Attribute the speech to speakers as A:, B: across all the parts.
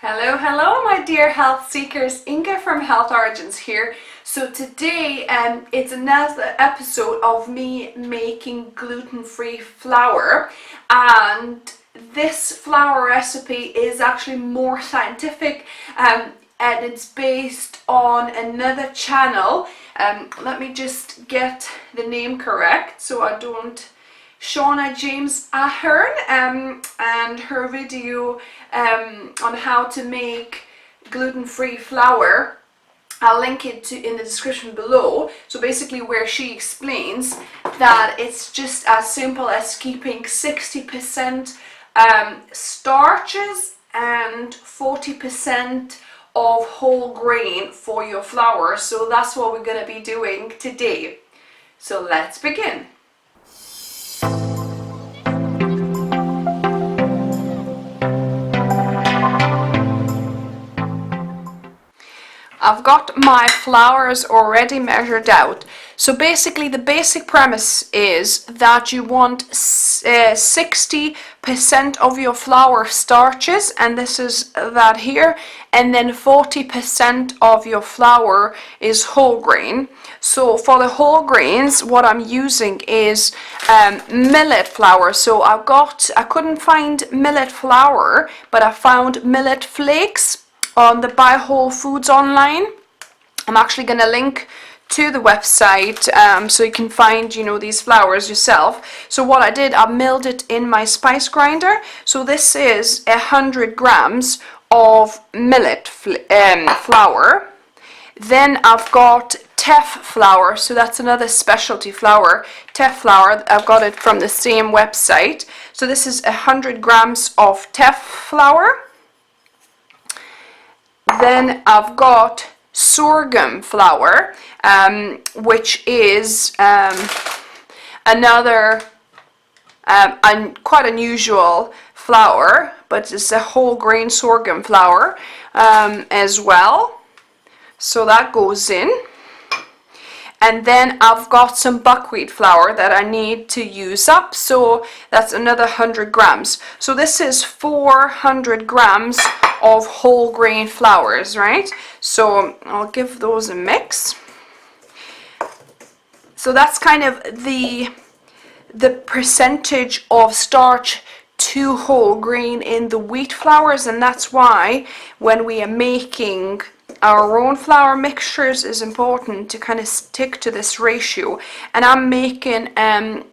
A: Hello, hello, my dear health seekers. Inga from Health Origins here. So today, it's another episode of me making gluten-free flour, and this flour recipe is actually more scientific, and it's based on another channel. Let me just get the name correct so I don't. Shauna James Ahern, and her video on how to make gluten-free flour. I'll link it in the description below. So basically where she explains that it's just as simple as keeping 60% starches and 40% of whole grain for your flour. So that's what we're going to be doing today. So let's begin. I've got my flours already measured out. So basically the basic premise is that you want 60% of your flour starches, and this is that here, and then 40% of your flour is whole grain. So for the whole grains, what I'm using is millet flour. So I couldn't find millet flour, but I found millet flakes on the Buy Whole Foods online. I'm actually going to link to the website so you can find, these flours yourself. So what I did, I milled it in my spice grinder. So this is 100 grams of millet flour. Then I've got teff flour, so that's another specialty flour. Teff flour, I've got it from the same website. So this is 100 grams of teff flour. Then I've got sorghum flour, which is another quite unusual flour, but it's a whole grain sorghum flour as well. So that goes in. And then I've got some buckwheat flour that I need to use up, so that's another 100 grams. So this is 400 grams of whole grain flours, right? So I'll give those a mix. So that's kind of the percentage of starch to whole grain in the wheat flours, and that's why when we are making our own flour mixtures, is important to kind of stick to this ratio. And I'm making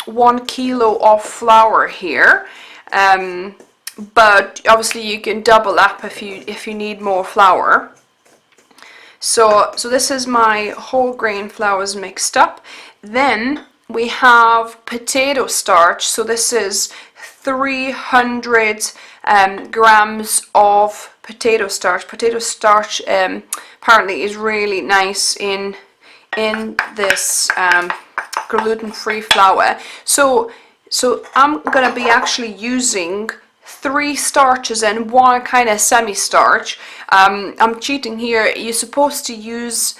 A: 1 kilo of flour here, but obviously you can double up if you need more flour. So this is my whole grain flours mixed up. Then we have potato starch. So this is 300 grams of potato starch. Potato starch apparently is really nice in this gluten-free flour. So I'm gonna be actually using 3 starches and 1 kind of semi-starch. I'm cheating here. You're supposed to use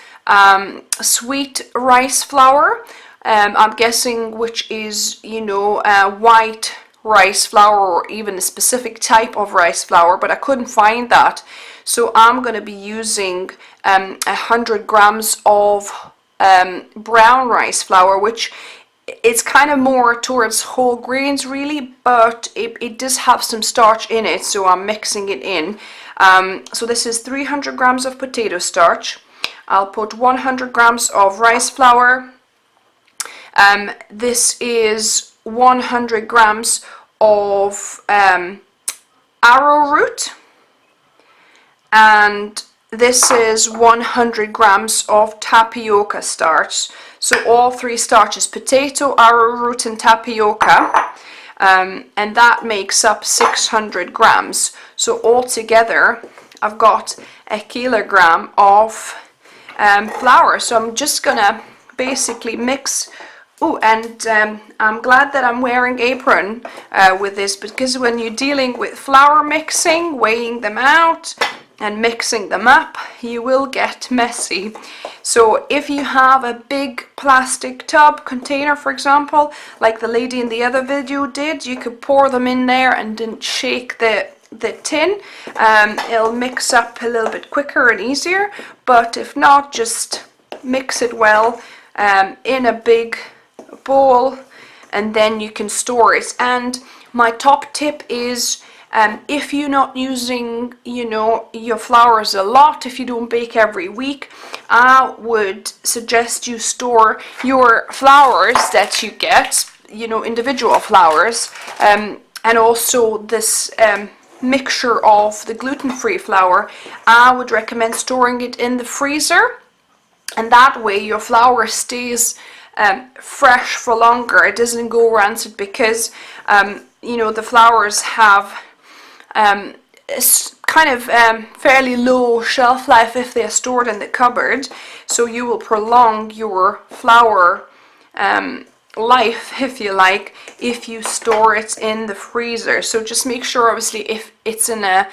A: sweet rice flour. I'm guessing which is white rice flour, or even a specific type of rice flour, but I couldn't find that. So I'm going to be using 100 grams of brown rice flour, which it's kind of more towards whole grains really, but it does have some starch in it, so I'm mixing it in. So this is 300 grams of potato starch. I'll put 100 grams of rice flour. This is 100 grams of arrowroot, and this is 100 grams of tapioca starch. So all 3 starches, potato, arrowroot and tapioca, and that makes up 600 grams. So altogether I've got 1 kilogram of flour. So I'm just gonna basically mix. Oh, and I'm glad that I'm wearing apron with this, because when you're dealing with flour mixing, weighing them out and mixing them up, you will get messy. So if you have a big plastic tub container, for example, like the lady in the other video did, you could pour them in there and then shake the the tin. It'll mix up a little bit quicker and easier, but if not, just mix it well in a big bowl, and then you can store it. And my top tip is, if you're not using, your flours a lot, if you don't bake every week, I would suggest you store your flours that you get, individual flours, and also this mixture of the gluten-free flour. I would recommend storing it in the freezer, and that way your flour stays fresh for longer. It doesn't go rancid, because the flours have kind of fairly low shelf life if they are stored in the cupboard, so you will prolong your flour life, if you like, if you store it in the freezer. So just make sure, obviously, if it's in a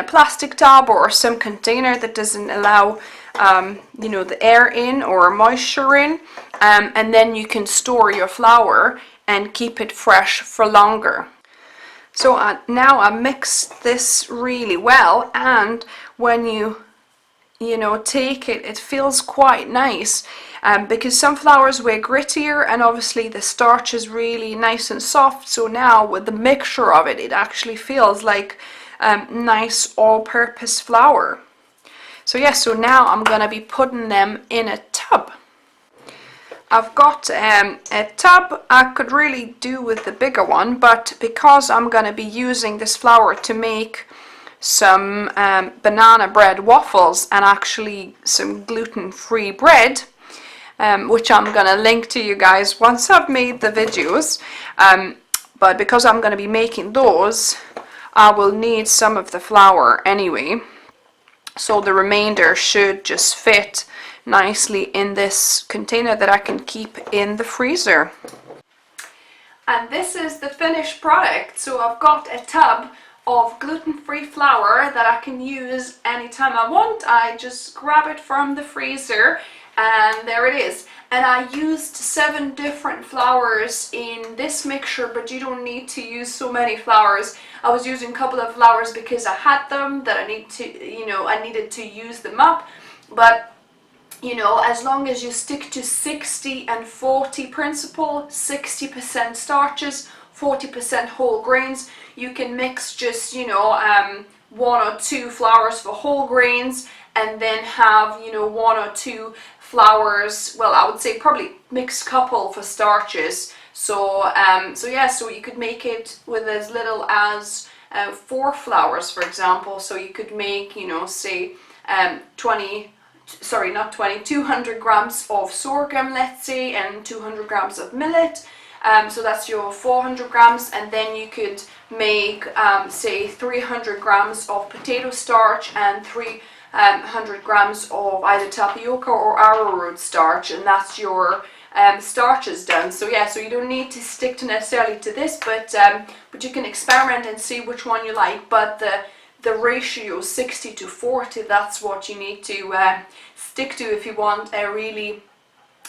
A: plastic tub or some container that doesn't allow the air in or moisture in, and then you can store your flour and keep it fresh for longer. So now I mixed this really well, and when you take it, it feels quite nice, because some flours were grittier, and obviously the starch is really nice and soft. So now with the mixture of it, it actually feels like nice all-purpose flour. So yeah, so now I'm gonna be putting them in a tub. I've got a tub. I could really do with the bigger one, but because I'm going to be using this flour to make some banana bread waffles, and actually some gluten-free bread, which I'm going to link to you guys once I've made the videos, but because I'm going to be making those, I will need some of the flour anyway, so the remainder should just fit nicely in this container that I can keep in the freezer. And this is the finished product. So I've got a tub of gluten-free flour that I can use anytime I want. I just grab it from the freezer, and there it is. And I used 7 different flours in this mixture, but you don't need to use so many flours. I was using a couple of flours because I had them that I needed to use them up, but as long as you stick to 60 and 40 principle, 60% starches, 40% whole grains, you can mix just 1 or 2 flours for whole grains, and then have 1 or 2 flours, well, I would say probably mix couple for starches. So so you could make it with as little as 4 flours, for example. So you could make say 200 grams of sorghum, let's say, and 200 grams of millet. So that's your 400 grams, and then you could make say 300 grams of potato starch and 300 grams of either tapioca or arrowroot starch, and that's your starches done. So yeah, so you don't need to stick to necessarily to this, but you can experiment and see which one you like. But the ratio 60 to 40, that's what you need to stick to if you want a really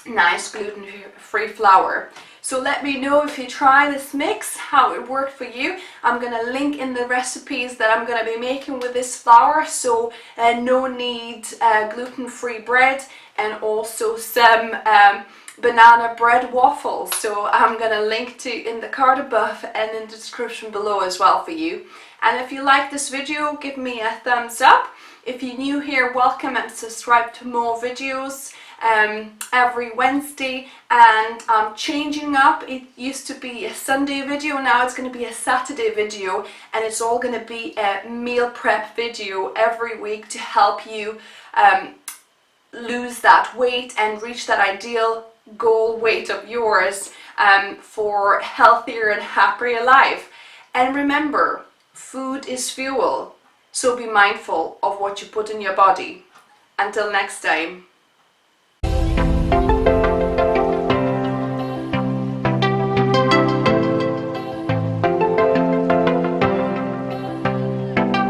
A: nice gluten-free flour. So let me know if you try this mix, how it worked for you. I'm going to link in the recipes that I'm going to be making with this flour. So no knead gluten-free bread, and also some banana bread waffles. So I'm going to link to in the card above and in the description below as well for you. And if you like this video, give me a thumbs up. If you're new here, welcome, and subscribe to more videos every Wednesday. And I'm changing up. It used to be a Sunday video, now it's going to be a Saturday video, and it's all going to be a meal prep video every week to help you lose that weight and reach that ideal goal weight of yours for healthier and happier life. And remember, food is fuel, so be mindful of what you put in your body. Until next time.